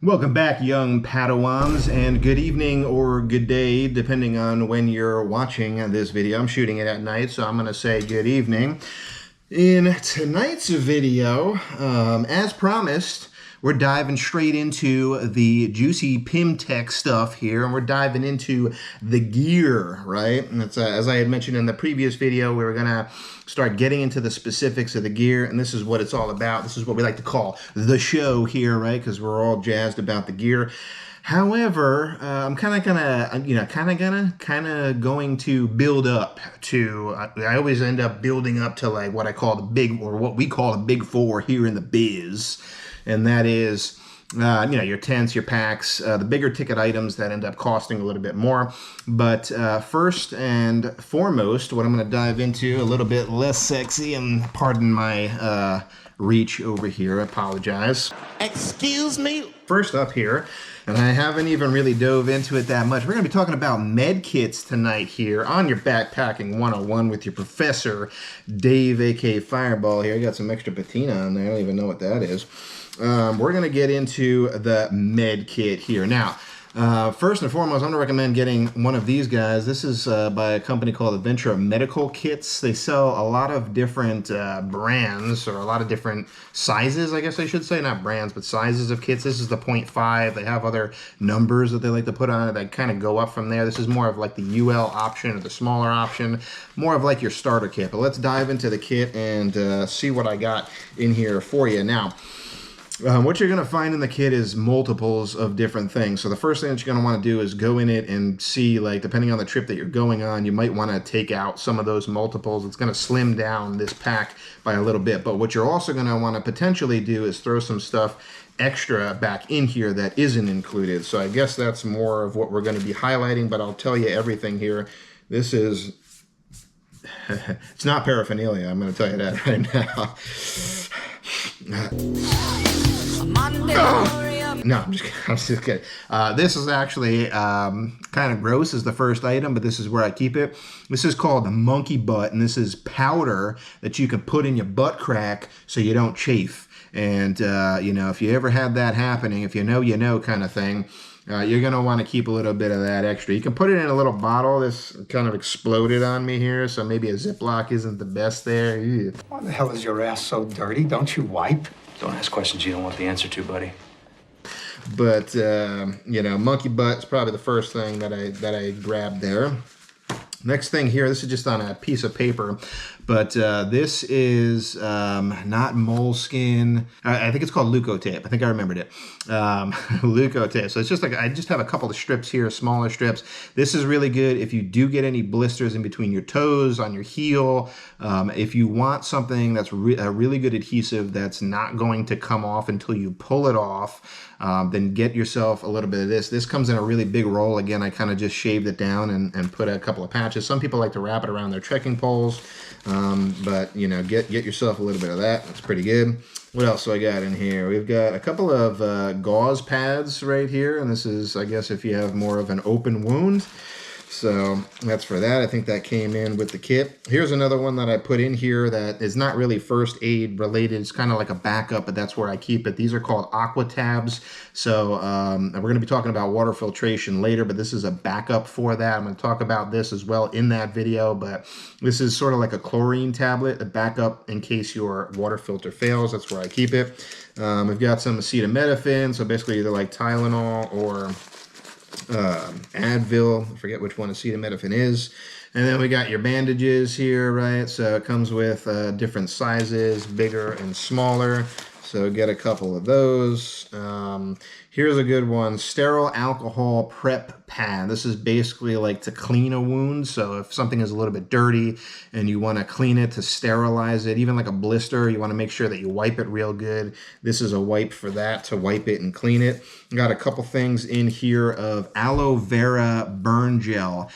Welcome back, young Padawans, and good evening or good day, depending on when you're watching this video. I'm shooting it at night, so I'm going to say good evening. In tonight's video, as promised, we're diving straight into the juicy PimTech stuff here, and we're diving into the gear, right? And it's, as I had mentioned in the previous video, we were going to start getting into the specifics of the gear, and this is what it's all about. This is what we like to call the show here, right? Because we're all jazzed about the gear. However, I'm kind of going to build up to. I always end up building up to like what I call the big, or what we call the big four here in the biz, and that is, your tents, your packs, the bigger ticket items that end up costing a little bit more. But first and foremost, what I'm going to dive into a little bit less sexy, and pardon my reach over here. I apologize. Excuse me. First up here, and I haven't even really dove into it that much, we're going to be talking about med kits tonight here on your Backpacking 101 with your Professor Dave, aka Fireball here. I got some extra patina on there. I don't even know what that is. We're going to get into the med kit here. Now, first and foremost, I'm going to recommend getting one of these guys. This is by a company called Adventure Medical Kits. They sell a lot of different brands, or a lot of different sizes, I guess I should say. Not brands, but sizes of kits. This is the 0.5. They have other numbers that they like to put on it that kind of go up from there. This is more of like the UL option, or the smaller option, more of like your starter kit. But let's dive into the kit and see what I got in here for you. Now, what you're going to find in the kit is multiples of different things. So the first thing that you're going to want to do is go in it and see, like, depending on the trip that you're going on, you might want to take out some of those multiples. It's going to slim down this pack by a little bit. But what you're also going to want to potentially do is throw some stuff extra back in here that isn't included. So I guess that's more of what we're going to be highlighting, but I'll tell you everything here. This is... it's not paraphernalia, I'm going to tell you that right now. No, I'm just kidding. This is actually kind of gross as the first item, but this is where I keep it. This is called the monkey butt, and this is powder that you can put in your butt crack so you don't chafe. And, if you ever had that happening, if you know kind of thing, you're going to want to keep a little bit of that extra. You can put it in a little bottle. This kind of exploded on me here, so maybe a Ziploc isn't the best there. Ew. Why the hell is your ass so dirty? Don't you wipe? Don't ask questions you don't want the answer to, buddy. But, monkey butt is probably the first thing that I grabbed there. Next thing here, this is just on a piece of paper, but this is not moleskin. I think it's called Leukotape. I think I remembered it. Leukotape. So it's just like, I just have a couple of strips here, smaller strips. This is really good if you do get any blisters in between your toes, on your heel. If you want something that's a really good adhesive that's not going to come off until you pull it off, then get yourself a little bit of this. This comes in a really big roll. Again, I kind of just shaved it down and put a couple of patches. Some people like to wrap it around their trekking poles, but get yourself a little bit of that. That's pretty good. What else do I got in here? We've got a couple of gauze pads right here, and this is, I guess, if you have more of an open wound. So that's for that. I think that came in with the kit. Here's another one that I put in here that is not really first aid related. It's kind of like a backup, but that's where I keep it. These are called aqua tabs. So we're going to be talking about water filtration later, but this is a backup for that. I'm going to talk about this as well in that video, but this is sort of like a chlorine tablet, a backup in case your water filter fails. That's where I keep it. We've got some acetaminophen, so basically either like Tylenol or Advil. I forget which one acetaminophen is. And then we got your bandages here, right? So it comes with different sizes, bigger and smaller. So get a couple of those. Here's a good one, sterile alcohol prep pad. This is basically like to clean a wound. So if something is a little bit dirty and you want to clean it, to sterilize it, even like a blister, you want to make sure that you wipe it real good. This is a wipe for that, to wipe it and clean it. Got a couple things in here of aloe vera burn gel.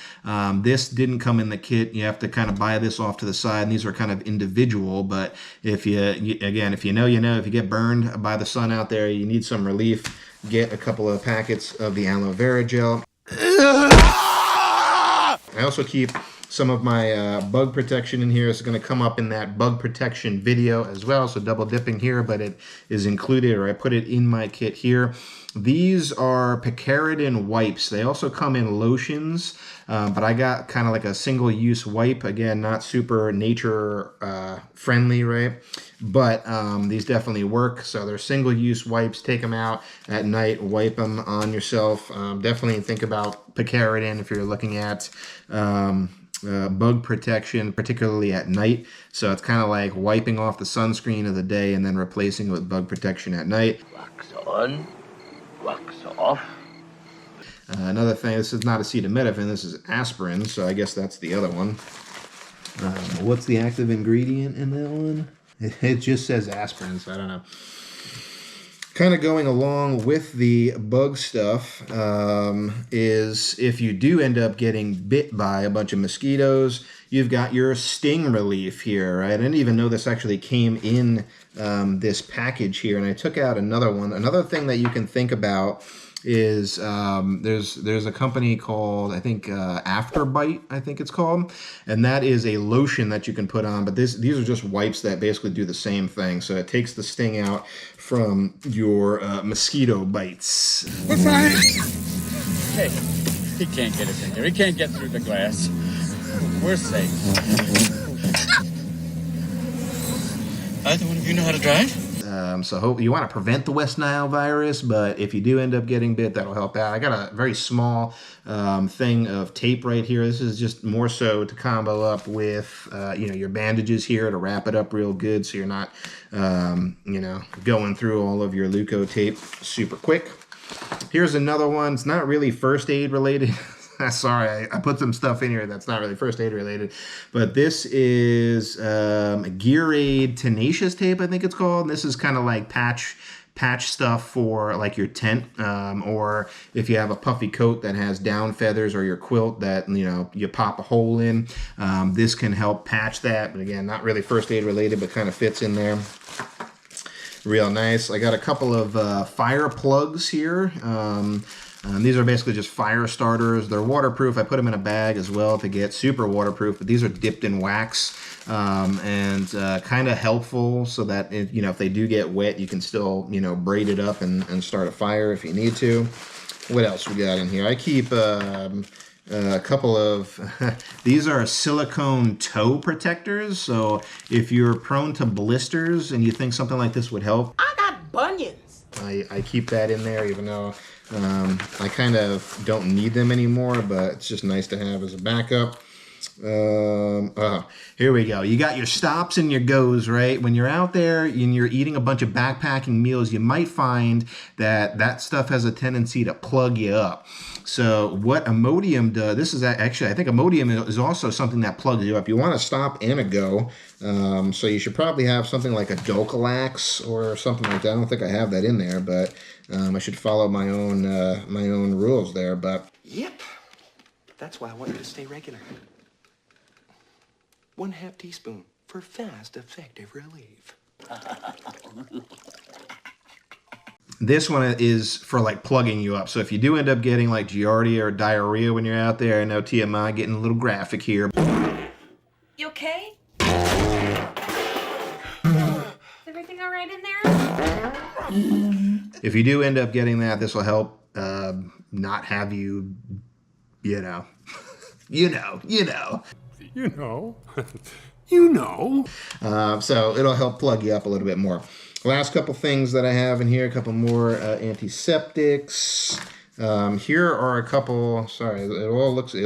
This didn't come in the kit. You have to kind of buy this off to the side. And these are kind of individual, but if if you know, if you get burned by the sun out there, you need some relief, get a couple of packets of the aloe vera gel. I also keep some of my bug protection in here. Is going to come up in that bug protection video as well. So double dipping here, but it is included, or I put it in my kit here. These are picaridin wipes. They also come in lotions, but I got kind of like a single-use wipe. Again, not super nature friendly, right? But these definitely work. So they're single-use wipes. Take them out at night, wipe them on yourself. Definitely think about picaridin if you're looking at bug protection, particularly at night. So it's kind of like wiping off the sunscreen of the day and then replacing it with bug protection at night. Wax on, wax off. Another thing, this is not acetaminophen, this is aspirin, so I guess that's the other one. What's the active ingredient in that one? It just says aspirin, so I don't know. Kind of going along with the bug stuff is if you do end up getting bit by a bunch of mosquitoes, you've got your sting relief here, right? I didn't even know this actually came in this package here, and I took out another one. Another thing that you can think about is there's a company called, I think, Afterbite, I think it's called, and that is a lotion that you can put on, but these are just wipes that basically do the same thing. So it takes the sting out from your mosquito bites. We're fine. Hey, he can't get us in here. He can't get through the glass. We're safe. Either one of you know how to drive? So you want to prevent the West Nile virus, but if you do end up getting bit, that'll help out. I got a very small thing of tape right here. This is just more so to combo up with your bandages here to wrap it up real good, so you're not going through all of your Leuko tape super quick. Here's another one. It's not really first aid related. Sorry, I put some stuff in here that's not really first aid related, but this is Gear Aid Tenacious Tape, I think it's called. And this is kind of like patch stuff for like your tent, or if you have a puffy coat that has down feathers, or your quilt that you pop a hole in. This can help patch that, but again, not really first aid related, but kind of fits in there. Real nice. I got a couple of fire plugs here. These are basically just fire starters. They're waterproof. I put them in a bag as well to get super waterproof, but these are dipped in wax and kind of helpful so that if they do get wet, you can still braid it up and start a fire if you need to. What else we got in here? I keep a couple of these are silicone toe protectors. So if you're prone to blisters and you think something like this would help, I got bunions. I keep that in there, even though I kind of don't need them anymore, but it's just nice to have as a backup. Here we go. You got your stops and your goes, right? When you're out there and you're eating a bunch of backpacking meals, you might find that stuff has a tendency to plug you up. So what Imodium does, this is actually, I think Imodium is also something that plugs you up. You want to stop and a go. So you should probably have something like a Docalax or something like that. I don't think I have that in there, but I should follow my own rules there. But yep, that's why I want you to stay regular. 1/2 teaspoon for fast, effective relief. This one is for like plugging you up. So if you do end up getting like giardia or diarrhea when you're out there, I know TMI getting a little graphic here. You okay? Is everything all right in there? If you do end up getting that, this will help not have you, you know. So it'll help plug you up a little bit more. Last couple things that I have in here, a couple more antiseptics. Here are a couple, sorry, it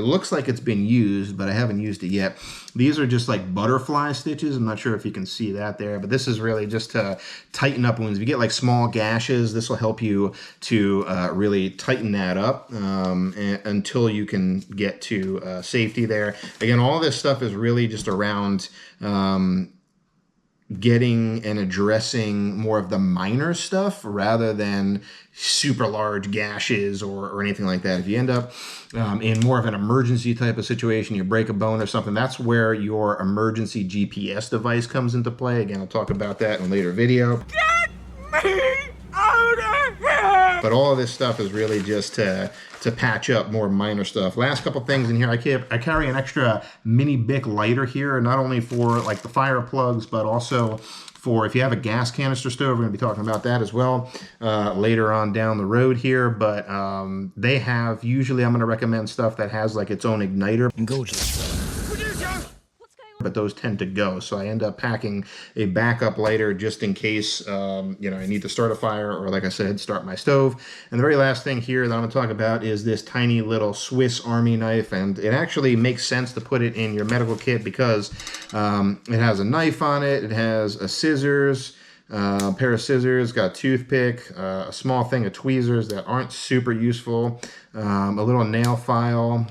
looks like it's been used, but I haven't used it yet. These are just like butterfly stitches. I'm not sure if you can see that there, but this is really just to tighten up wounds. If you get like small gashes, this will help you to really tighten that up until you can get to safety there. Again, all this stuff is really just around getting and addressing more of the minor stuff rather than super large gashes or anything like that. If you end up in more of an emergency type of situation, you break a bone or something, that's where your emergency GPS device comes into play. Again, I'll talk about that in a later video. Get me out of here! But all of this stuff is really just to patch up more minor stuff. Last couple things in here, I carry an extra mini Bic lighter here, not only for like the fire plugs, but also for if you have a gas canister stove. We're going to be talking about that as well later on down the road here. But they have, usually I'm going to recommend stuff that has like its own igniter. But those tend to go, so I end up packing a backup lighter just in case you know, I need to start a fire, or like I said, start my stove. And the very last thing here that I'm going to talk about is this tiny little Swiss Army knife, and it actually makes sense to put it in your medical kit because it has a knife on it, it has a scissors, a pair of scissors, got a toothpick, a small thing of tweezers that aren't super useful, a little nail file.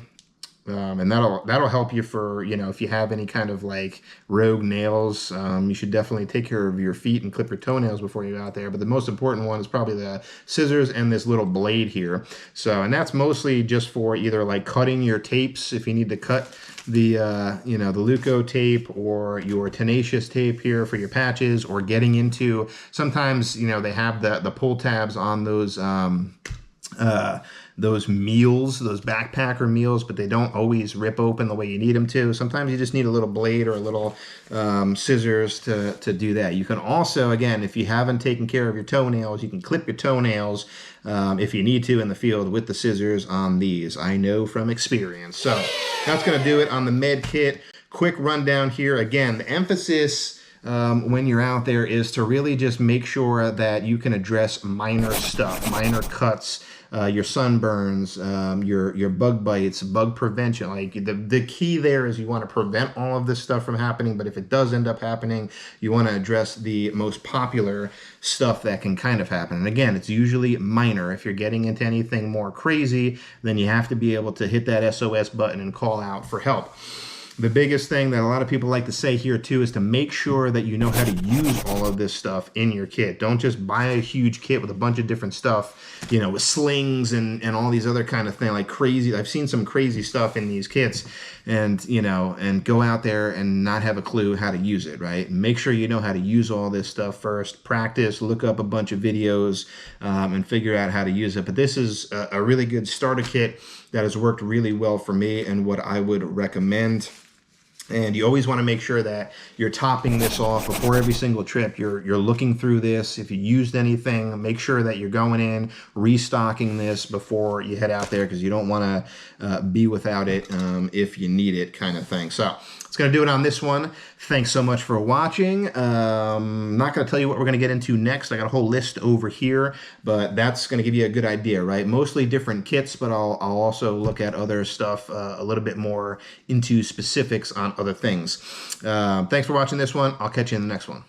And that'll help you for, you know, if you have any kind of like rogue nails. You should definitely take care of your feet and clip your toenails before you go out there. But the most important one is probably the scissors and this little blade here. So, and that's mostly just for either like cutting your tapes if you need to cut the you know, the Luco tape or your tenacious tape here for your patches, or getting into, sometimes, you know, they have the pull tabs on those meals, those backpacker meals, but they don't always rip open the way you need them to. Sometimes you just need a little blade or a little scissors to do that. You can also, again, if you haven't taken care of your toenails, you can clip your toenails if you need to in the field with the scissors on these. I know from experience. So that's going to do it on the med kit. Quick rundown here. Again, the emphasis when you're out there is to really just make sure that you can address minor stuff, minor cuts, your sunburns, your bug bites, bug prevention. Like the key there is you want to prevent all of this stuff from happening, but if it does end up happening, you want to address the most popular stuff that can kind of happen. And again, it's usually minor. If you're getting into anything more crazy, then you have to be able to hit that SOS button and call out for help. The biggest thing that a lot of people like to say here too is to make sure that you know how to use all of this stuff in your kit. Don't just buy a huge kit with a bunch of different stuff, you know, with slings and all these other kind of things, like crazy. I've seen some crazy stuff in these kits, and, you know, and go out there and not have a clue how to use it, right? Make sure you know how to use all this stuff first. Practice, look up a bunch of videos, and figure out how to use it. But this is a really good starter kit that has worked really well for me and what I would recommend. And you always want to make sure that you're topping this off before every single trip. You're looking through this. If you used anything, make sure that you're going in, restocking this before you head out there, because you don't want to be without it if you need it, kind of thing. So it's going to do it on this one. Thanks so much for watching. I'm not going to tell you what we're going to get into next. I got a whole list over here, but that's going to give you a good idea, right? Mostly different kits, but I'll also look at other stuff a little bit more into specifics on other things. Thanks for watching this one. I'll catch you in the next one.